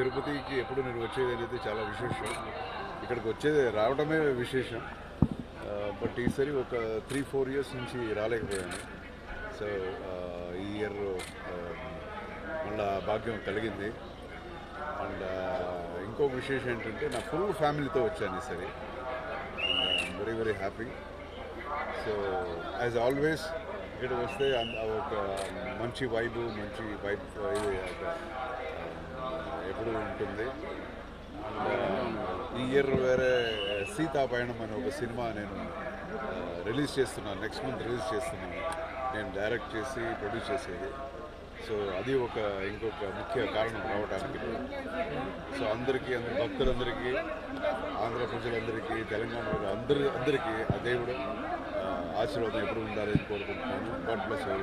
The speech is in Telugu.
తిరుపతికి ఎప్పుడు నేను వచ్చేది అనేది చాలా విశేషం. ఇక్కడికి వచ్చేది రావడమే విశేషం. బట్ ఈసారి ఒక 3-4 ఇయర్స్ నుంచి రాలేకపోయాను. సో ఈ ఇయర్ మళ్ళా భాగ్యం కలిగింది. అండ్ ఇంకొక విశేషం ఏంటంటే నా ఫుల్ ఫ్యామిలీతో వచ్చాను ఈసారి. Very very happy. So as always ఇక్కడ వస్తే ఒక మంచి వైబ్ ఇది ఎప్పుడు ఉంటుంది. ఈ ఇయర్ వేరే సీతాపయణం అనే ఒక సినిమా నేను రిలీజ్ చేస్తున్నాను. నెక్స్ట్ మంత్ రిలీజ్ చేస్తున్నాను. నేను డైరెక్ట్ చేసి ప్రొడ్యూస్ చేసేది. సో అది ఇంకొక ముఖ్య కారణం రావడానికి. సో అందరికీ భక్తులందరికీ, ఆంధ్ర ప్రజలందరికీ, తెలంగాణ అందరికీ ఆ దేవుడు ఆశీర్వాదం ఎప్పుడు ఉండాలని కోరుకుంటున్నాను. God bless you.